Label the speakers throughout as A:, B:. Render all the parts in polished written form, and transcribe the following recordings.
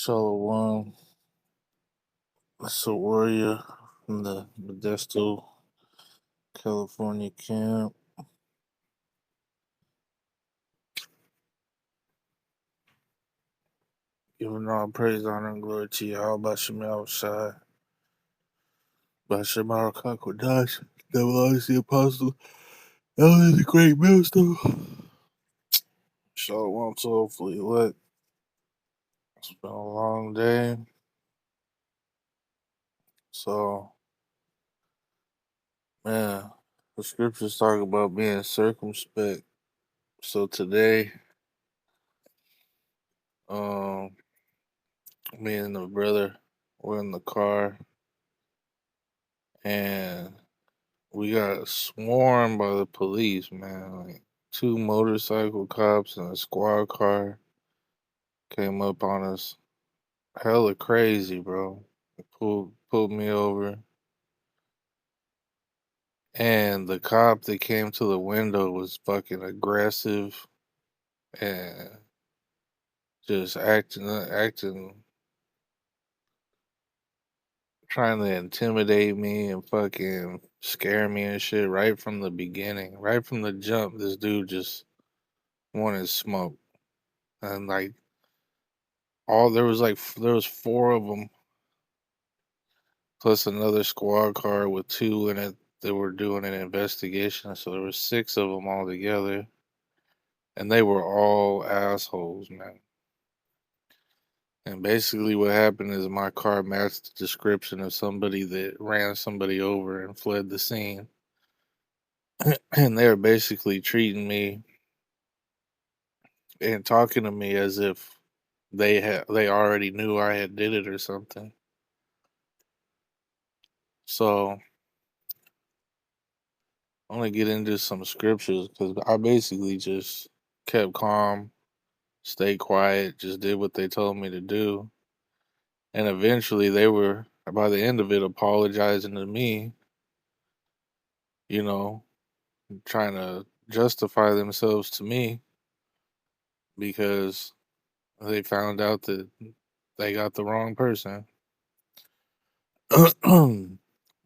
A: Shalom. That's a warrior from the Modesto, California camp. Giving all praise, honor, and glory to you. All about Shema outside. By Shema Kakodash. Devil is the apostle. That is a great millstone. Shalom to hopefully what? It's been a long day. So, man, the scriptures talk about being circumspect. So today, um, me and the brother were in the car and we got swarmed by the police, man. Like two motorcycle cops and a squad car came up on us. Hella crazy, bro. They pulled me over. And the cop that came to the window was fucking aggressive and just acting, trying to intimidate me and fucking scare me and shit right from the beginning. Right from the jump, this dude just wanted smoke. And like, there was four of them plus another squad car with two in it that were doing an investigation. So there was six of them all together, and they were all assholes, man. And basically, what happened is my car matched the description of somebody that ran somebody over and fled the scene. And they were basically treating me and talking to me as if they already knew I had did it or something. So I want to get into some scriptures because I basically just kept calm, stayed quiet, just did what they told me to do. And eventually they were, by the end of it, apologizing to me, you know, trying to justify themselves to me because they found out that they got the wrong person.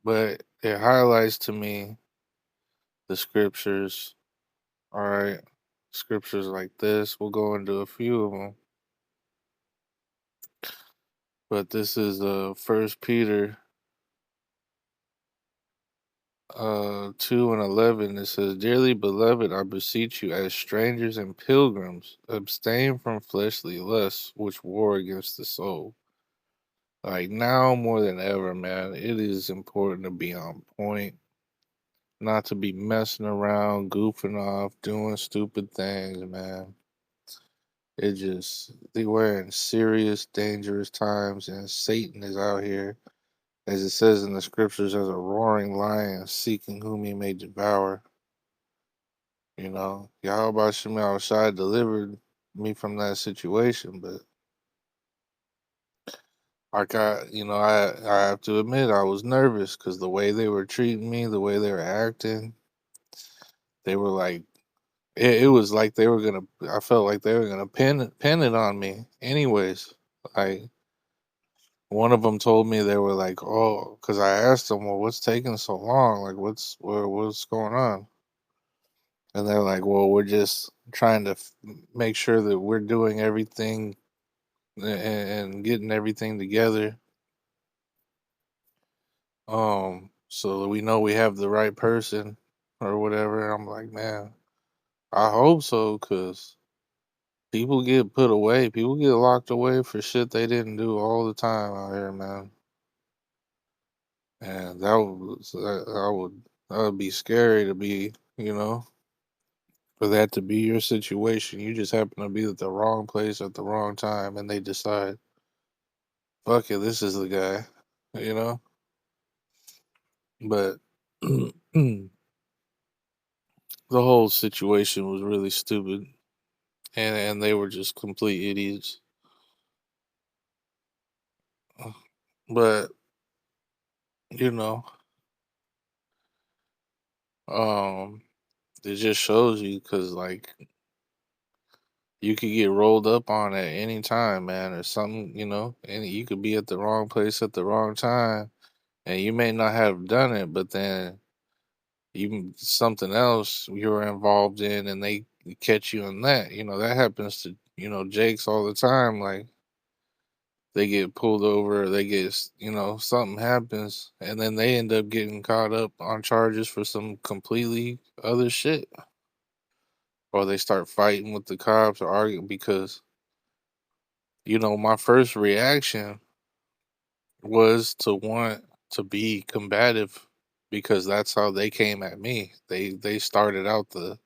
A: But it highlights to me the scriptures. All right. Scriptures like this. We'll go into a few of them. But this is First Peter 2:11. It says, "Dearly beloved, I beseech you, as strangers and pilgrims, abstain from fleshly lusts which war against the soul." Like now more than ever, man, it is important to be on point, not to be messing around, goofing off, doing stupid things, man. We're in serious, dangerous times, and Satan is out here, as it says in the scriptures, as a roaring lion seeking whom he may devour. You know, Yahweh Shema Shai delivered me from that situation, but I have to admit, I was nervous because the way they were treating me, the way they were acting, they were like, it was like I felt like they were gonna pin it on me. Anyways, like one of them told me they were like, oh, because I asked them, well, what's taking so long? Like, what's going on? And they're like, well, we're just trying to make sure that we're doing everything and getting everything together. So that we know we have the right person or whatever. I'm like, man, I hope so, cause people get put away, people get locked away for shit they didn't do all the time out here, man. And that would be scary to be, for that to be your situation. You just happen to be at the wrong place at the wrong time, and they decide, fuck it, this is the guy, you know. But the whole situation was really stupid, and they were just complete idiots. But you know, um, it just shows you because like You could get rolled up on at any time, man, or something, and you could be at the wrong place at the wrong time, and you may not have done it, but then even something else you were involved in, and they catch you in that. That happens to Jakes all the time. Like they get pulled over, or they get something happens, and then they end up getting caught up on charges for some completely other shit, or they start fighting with the cops or arguing because my first reaction was to want to be combative because that's how they came at me. They started out the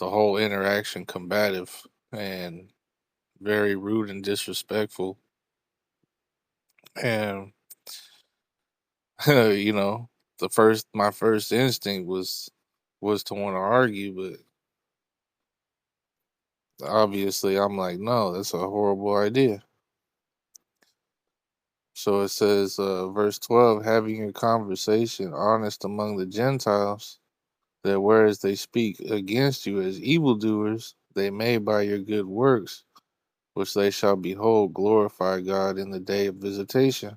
A: whole interaction combative and very rude and disrespectful. And you know, the first my first instinct was to want to argue, but obviously I'm like, no, that's a horrible idea. So it says, verse 12, having a conversation honest among the Gentiles, that whereas they speak against you as evildoers, they may by your good works, which they shall behold, glorify God in the day of visitation.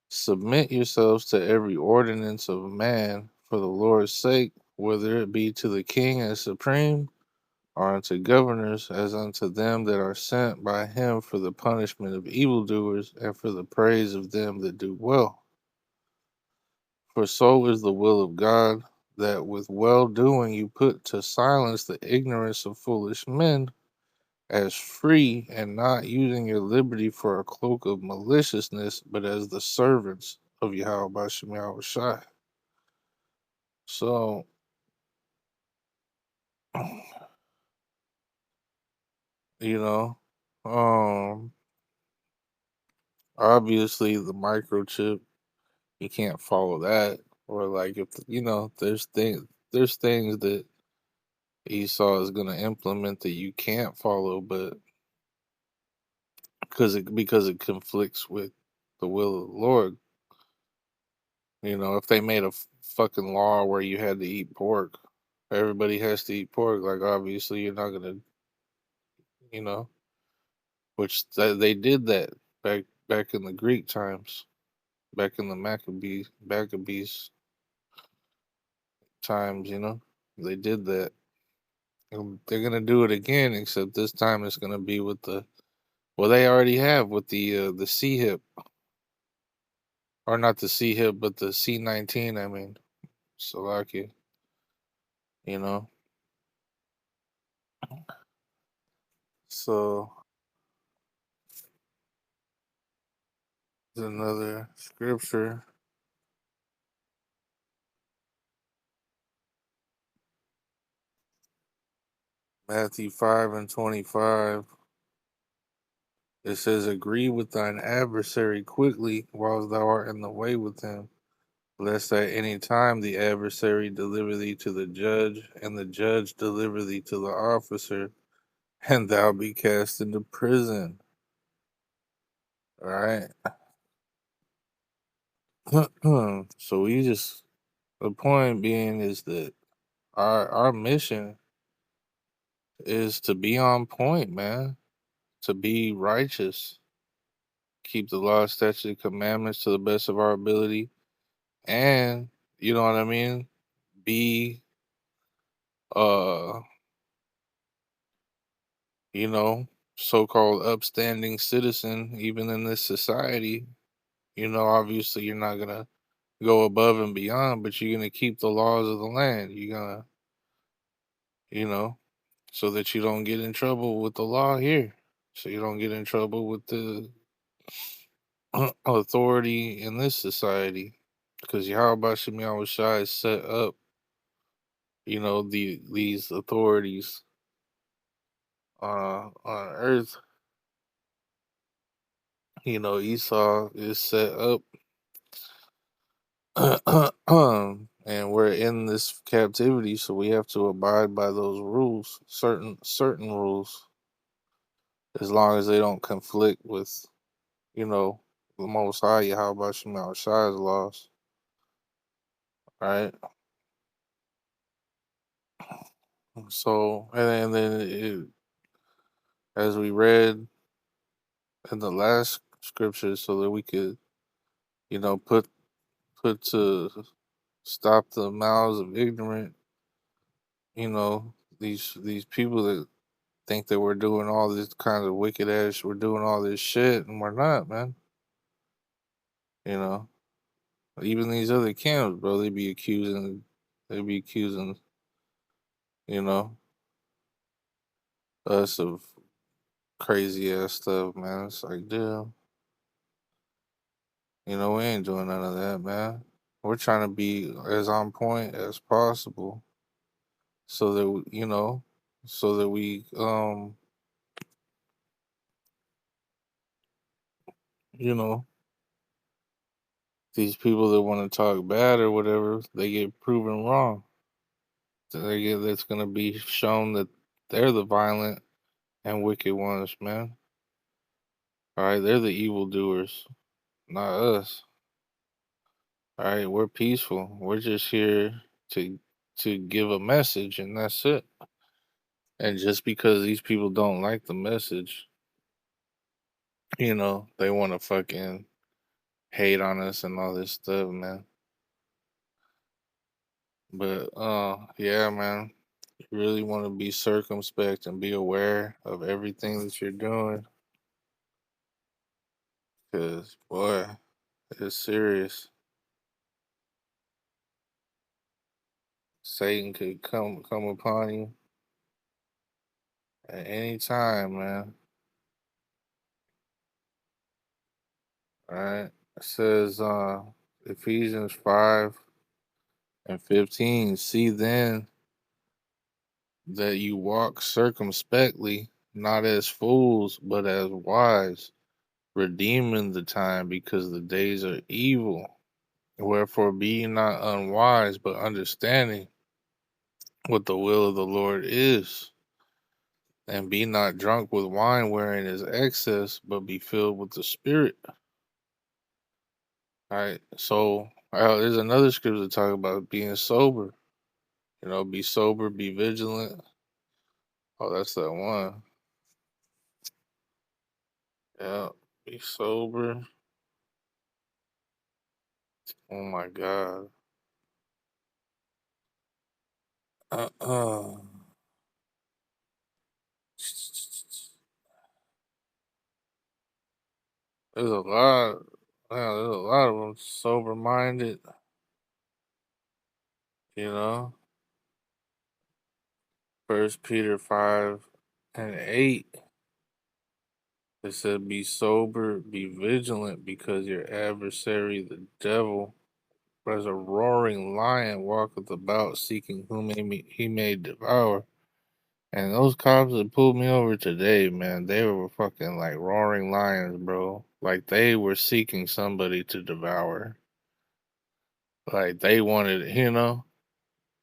A: Submit yourselves to every ordinance of man for the Lord's sake, whether it be to the king as supreme, or unto governors as unto them that are sent by him for the punishment of evildoers and for the praise of them that do well. For so is the will of God, that with well doing you put to silence the ignorance of foolish men, as free, and not using your liberty for a cloak of maliciousness, but as the servants of Yahweh Bashem Yahweh Shai. So, you know, um, obviously the microchip, you can't follow that. Or like if there's things that Esau is gonna implement that you can't follow, but because it conflicts with the will of the Lord. If they made a fucking law where you had to eat pork, everybody has to eat pork. Like obviously you're not gonna, you know, they did that back in the Greek times, back in the Maccabees times. They did that. And they're gonna do it again, except this time it's gonna be with well, they already have with the C hip, or not the C hip, but the C19. I mean, Slovakia. You know, so there's another scripture, Matthew 5:25. It says, "Agree with thine adversary quickly, whilst thou art in the way with him, lest at any time the adversary deliver thee to the judge, and the judge deliver thee to the officer, and thou be cast into prison." All right. So the point being is that our mission is to be on point, man, to be righteous, keep the law, statutes, and commandments to the best of our ability, and you know what I mean, be uh you know so-called upstanding citizen even in this society. Obviously you're not gonna go above and beyond, but you're gonna keep the laws of the land. You're gonna, you know so that you don't get in trouble with the law here, so you don't get in trouble with the authority in this society, because Yahweh Shem Yahweh Shai set up, these authorities on earth. Esau is set up, and we're in this captivity, so we have to abide by those rules, certain rules, as long as they don't conflict with, you know, the Most High Yahweh Shema Shai's laws, right? So, and then as we read in the last scripture, so that we could, put to stop the mouths of ignorant, these people that think that we're doing all this kind of wicked ass, we're doing all this shit, and we're not, man. You know, even these other camps, bro, they be accusing, you know, us of crazy ass stuff, man. It's like, dude, we ain't doing none of that, man. We're trying to be as on point as possible, so that so that you know, these people that want to talk bad or whatever, they get proven wrong. That's gonna be shown that they're the violent and wicked ones, man. All right, they're the evildoers, not us. All right, we're peaceful. We're just here to give a message, and that's it. And just because these people don't like the message, they want to fucking hate on us and all this stuff, man. But yeah, man. You really want to be circumspect and be aware of everything that you're doing, cause boy, it's serious. Satan could come upon you at any time, man. All right. It says Ephesians 5:15. See then that you walk circumspectly, not as fools, but as wise, redeeming the time because the days are evil. Wherefore be ye not unwise, but understanding what the will of the Lord is. And be not drunk with wine wherein is excess, but be filled with the Spirit. All right. So there's another scripture that talk about being sober. Be sober, be vigilant. Oh, that's that one. Yeah. Be sober. Oh my God. Uh-uh. There's a lot. Yeah, there's a lot of them sober minded. You know. First Peter 5:8. It said, "Be sober, be vigilant, because your adversary, the devil, as a roaring lion, walketh about, seeking whom he may devour." And those cops that pulled me over today, man, they were fucking like roaring lions, bro. Like they were seeking somebody to devour. Like they wanted,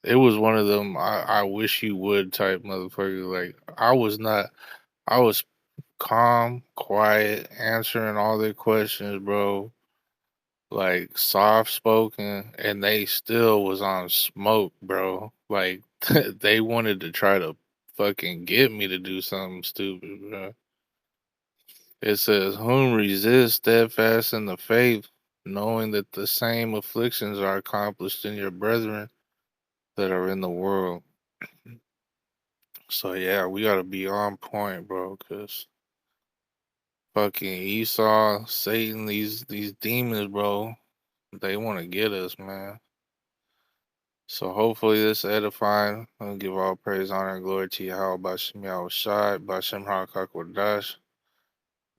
A: it was one of them I wish you would type motherfucker. Like I was calm, quiet, answering all their questions, bro. Like soft spoken, and they still was on smoke, bro. Like they wanted to try to fucking get me to do something stupid, bro. It says, "Whom resist steadfast in the faith, knowing that the same afflictions are accomplished in your brethren that are in the world." So yeah, we gotta be on point, bro, cause fucking Esau, Satan, these demons, bro, they want to get us, man. So hopefully this edifying. I'll give all praise, honor, and glory to Yahweh Bashem Yahweh Shai, Bashem HaKakwadash.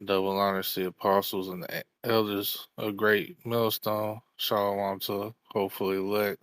A: Double honors to the apostles and the elders, a great millstone. Shalom to hopefully elect.